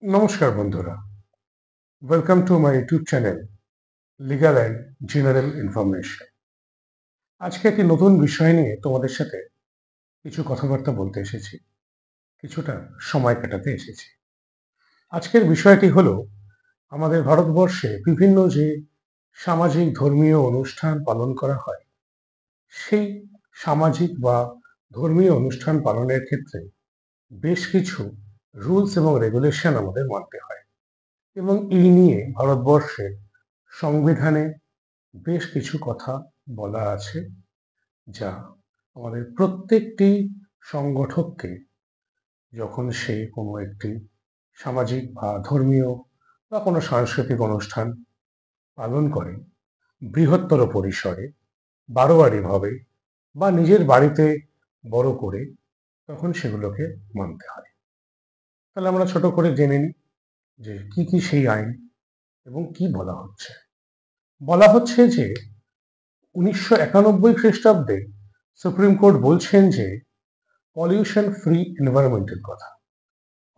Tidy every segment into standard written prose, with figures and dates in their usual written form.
নমস্কার বন্ধুরা, welcome to my YouTube channel legal and general information. আজকে একটি নতুন বিষয় নিয়ে তোমাদের সাথে কিছু কথাবার্তা বলতে এসেছি, কিছুটা সময় কাটাতে এসেছি। আজকের বিষয়টি হলো আমাদের ভারতবর্ষে বিভিন্ন যে সামাজিক ধর্মীয় অনুষ্ঠান পালন করা হয়, সেই সামাজিক বা ধর্মীয় অনুষ্ঠান পালনের ক্ষেত্রে বেশ কিছু রুলস এবং রেগুলেশন আমাদের মানতে হয় এবং এই নিয়ে ভারতবর্ষের সংবিধানে বেশ কিছু কথা বলা আছে, যা আমাদের প্রত্যেকটি সংগঠককে যখন সে কোনো একটি সামাজিক বা ধর্মীয় বা কোনো সাংস্কৃতিক অনুষ্ঠান পালন করে বৃহত্তর পরিসরে, বারোয়ারিভাবে বা নিজের বাড়িতে বড় করে, তখন সেগুলোকে মানতে হয়। তাহলে আমরা ছোট করে জেনে নিই যে কি কি সেই আইন এবং কি বলা হচ্ছে। বলা হচ্ছে যে 1991 খ্রিস্টাব্দে সুপ্রিম কোর্ট বলছেন যে পলিউশন ফ্রি এনভায়রনমেন্টের কথা,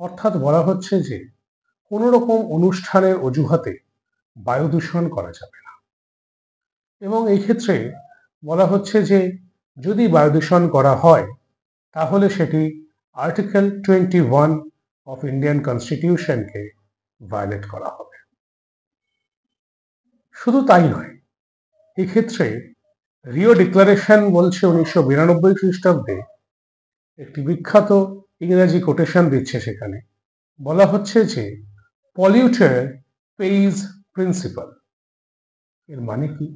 অর্থাৎ বলা হচ্ছে যে কোনো রকম অনুষ্ঠানের অজুহাতে বায়ু দূষণ করা যাবে না। এবং এই ক্ষেত্রে বলা হচ্ছে যে যদি বায়ু দূষণ করা হয় তাহলে সেটি আর্টিকেল 21 অফ ইন্ডিয়ান কনস্টিটিউশনকে ভায়োলেট করা হবে। শুধু তাই নয়, এক্ষেত্রে রিও ডিক্লারেশন বলছে 1992 খ্রিস্টাব্দে একটি বিখ্যাত ইংরেজি কোটেশন দিচ্ছে, সেখানে বলা হচ্ছে যে পলিউটার পেইজ প্রিন্সিপাল। এর মানে কি?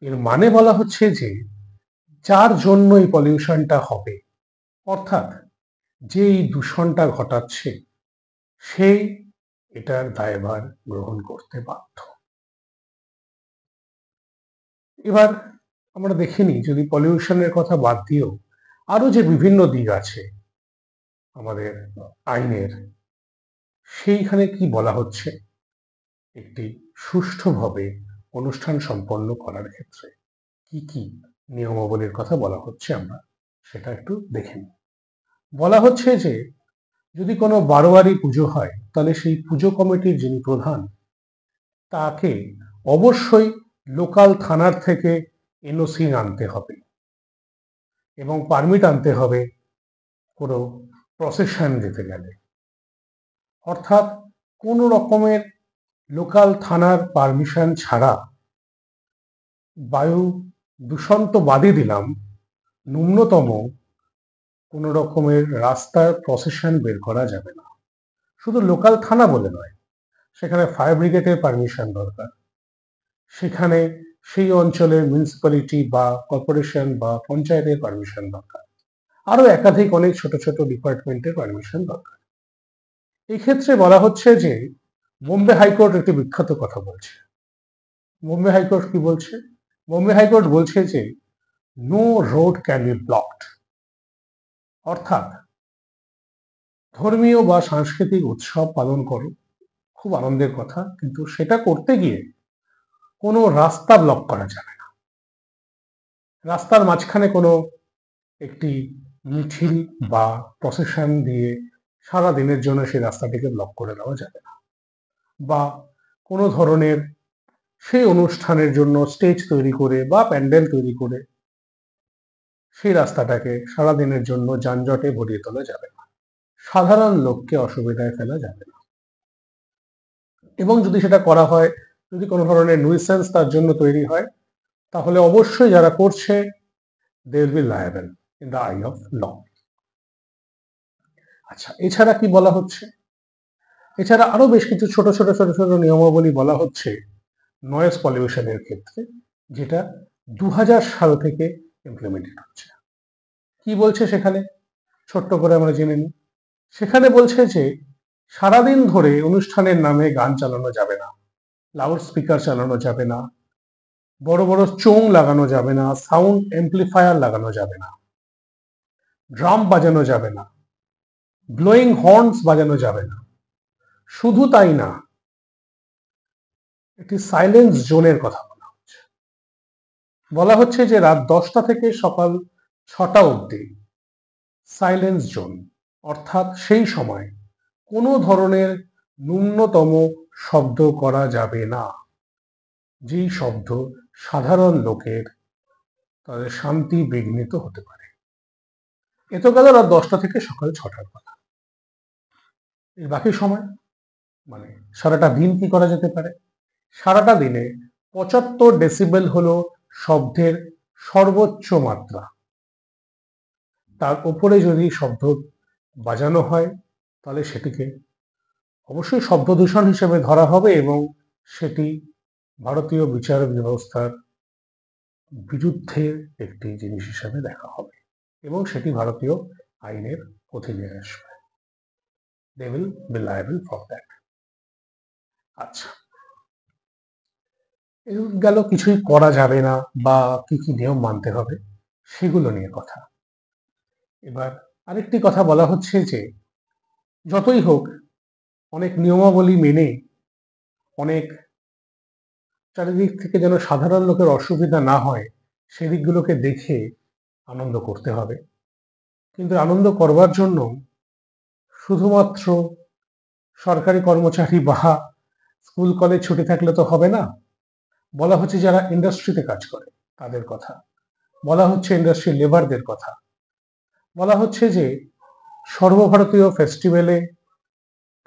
এর মানে বলা হচ্ছে যে যার জন্য এই পলিউশনটা হবে, অর্থাৎ যে এই দূষণটা ঘটাচ্ছে, সেই এটার দায়ভার গ্রহণ করতে বাধ্য। এবার আমরা দেখিনি, যদি পলিউশনের কথা বাদ দিয়েও আরো যে বিভিন্ন দিক আছে আমাদের আইনের, সেইখানে কি বলা হচ্ছে একটি সুষ্ঠুভাবে অনুষ্ঠান সম্পন্ন করার ক্ষেত্রে কি কি নিয়মাবলীর কথা বলা হচ্ছে, আমরা সেটা একটু দেখে নিই। বলা হচ্ছে যে যদি কোনো বারোয়ারি পুজো হয়, তাহলে সেই পুজো কমিটির যিনি প্রধান, তাকে অবশ্যই লোকাল থানার থেকে এনওসি আনতে হবে এবং পারমিট আনতে হবে কোনো প্রসেশন যেতে গেলে। অর্থাৎ কোনো রকমের লোকাল থানার পারমিশন ছাড়া বায়ু দূষণ তো বাদই দিলাম, ন্যূনতম কোনো রকমের রাস্তার প্রসেশন বের করা যাবে না। শুধু লোকাল থানা বলে নয়, সেখানে ফায়ার ব্রিগেডের পারমিশন দরকার, সেখানে সেই অঞ্চলের মিউনিসিপ্যালিটি বা কর্পোরেশন বা পঞ্চায়েতের পারমিশন দরকার, আরো একাধিক অনেক ছোট ছোট ডিপার্টমেন্টের পারমিশন দরকার। এই ক্ষেত্রে বলা হচ্ছে যে বোম্বে হাইকোর্ট একটি বিখ্যাত কথা বলছে। বোম্বে হাইকোর্ট কি বলছে? বোম্বে হাইকোর্ট বলছে যে no road can be blocked, অর্থাৎ ধর্মীয় বা সাংস্কৃতিক উৎসব পালন করো, খুব আনন্দের কথা, কিন্তু সেটা করতে গিয়ে কোনো রাস্তা ব্লক করা যাবে না। রাস্তার মাঝখানে কোনো একটি মিছিল বা প্রসেশন দিয়ে সারা দিনের জন্য সেই রাস্তাটিকে ব্লক করে দেওয়া যাবে না, বা কোনো ধরনের সেই অনুষ্ঠানের জন্য স্টেজ তৈরি করে বা প্যান্ডেল তৈরি করে সেই রাস্তাটাকে সারা দিনের জন্য যানজটে ভরিয়ে তোলা যাবে না, সাধারণ লোককে অসুবিধায় ফেলা যাবে না। এবং যদি সেটা করা হয়, যদি কোনো ধরনের নুইসেন্স তার জন্য তৈরি হয়, তাহলে অবশ্যই যারা করছে they will be liable in the eye of law. আচ্ছা, এছাড়া কি বলা হচ্ছে? এছাড়া আরো বেশ কিছু ছোট ছোট ছোট ছোট নিয়মাবলী বলা হচ্ছে নয়েজ পলিউশনের ক্ষেত্রে, যেটা 2000 সাল থেকে ইমপ্লিমেন্টেড হচ্ছে। কি বলছে সেখানে, ছোট্ট করে আমরা জেনে নিই। সেখানে বলছে যে সারাদিন ধরে অনুষ্ঠানের নামে গান চালানো যাবে না, লাউড স্পিকার চালানো যাবে না, বড় বড় চোং লাগানো যাবে না, সাউন্ড এমপ্লিফায়ার লাগানো যাবে না, ড্রাম বাজানো যাবে না, ব্লোয়িং হর্নস বাজানো যাবে না। শুধু তাই না, একটি সাইলেন্স জোনের কথা বলা হচ্ছে। বলা হচ্ছে যে রাত 10টা থেকে সকাল 6টা অবধি সাইলেন্স জোন, অর্থাৎ সেই সময় কোনো ধরনের ন্যূনতম শব্দ করা যাবে না, যেই শব্দ সাধারণ লোকের তাদের শান্তি বিঘ্নিত হতে পারে। এ তো গেল রাত 10টা থেকে সকাল 6টার কথা। এর বাকি সময় মানে সারাটা দিন কি করা যেতে পারে? সারাটা দিনে 75 ডেসিবেল হলো শব্দের সর্বোচ্চ মাত্রা। তার উপরে যদি শব্দ বাজানো হয় তাহলে সেটিকে অবশ্যই শব্দ দূষণ হিসেবে ধরা হবে এবং সেটি ভারতীয় বিচার ব্যবস্থার বিরুদ্ধে একটি জিনিস হিসাবে দেখা হবে এবং সেটি ভারতীয় আইনের অধীনে আসবে। They will be liable for that. আচ্ছা, গেল কিছুই করা যাবে না বা কি কি নিয়ম মানতে হবে সেগুলো নিয়ে কথা। এবার আরেকটি কথা বলা হচ্ছে যে যতই হোক অনেক নিয়মাবলী মেনে অনেক চারিদিক থেকে যেন সাধারণ লোকের অসুবিধা না হয় সেদিকগুলোকে দেখে আনন্দ করতে হবে। কিন্তু আনন্দ করবার জন্য শুধুমাত্র সরকারি কর্মচারী বা স্কুল কলেজ ছুটি থাকলে তো হবে না। বলা হচ্ছে যারা ইন্ডাস্ট্রিতে কাজ করে তাদের কথা, বলা হচ্ছে ইন্ডাস্ট্রি লেবারদের কথা, বলা হচ্ছে যে সর্বভারতীয় ফেস্টিভ্যালে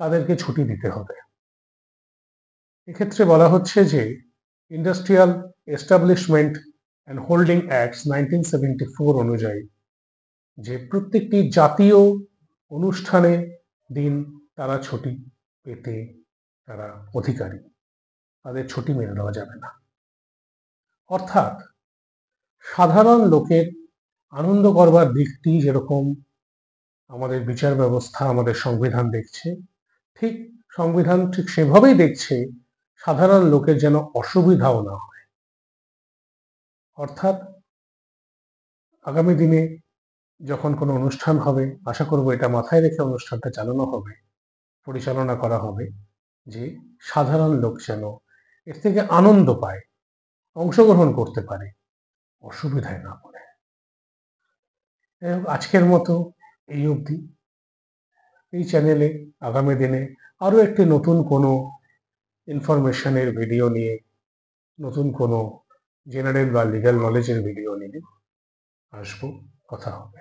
তাদেরকে ছুটি দিতে হবে। এক্ষেত্রে বলা হচ্ছে যে industrial establishment and holding act 1974 অনুযায়ী যে প্রত্যেকটি জাতীয় অনুষ্ঠানে দিন তারা ছুটি পেতে তারা অধিকারী, তাদের ছুটি মেনে নেওয়া যাবে না। অর্থাৎ সাধারণ লোকের আনন্দ করবার দিকটি যেরকম আমাদের বিচার ব্যবস্থা আমাদের সংবিধান দেখছে, ঠিক সংবিধান ঠিক সেভাবেই দেখছে সাধারণ লোকের যেন অসুবিধাও না হয়। অর্থাৎ আগামী দিনে যখন কোনো অনুষ্ঠান হবে, আশা করব এটা মাথায় রেখে অনুষ্ঠানটা চালানো হবে, পরিচালনা করা হবে যে সাধারণ লোক যেন এর থেকে আনন্দ পায়, অংশগ্রহণ করতে পারে, অসুবিধায় না পড়ে। আজকের মতো এই অবধি। এই চ্যানেলে আগামী দিনে আরও একটি নতুন কোনো ইনফরমেশনের ভিডিও নিয়ে, নতুন কোনো জেনারেল বা লিগ্যাল নলেজের ভিডিও নিয়ে আসবো, কথা হবে।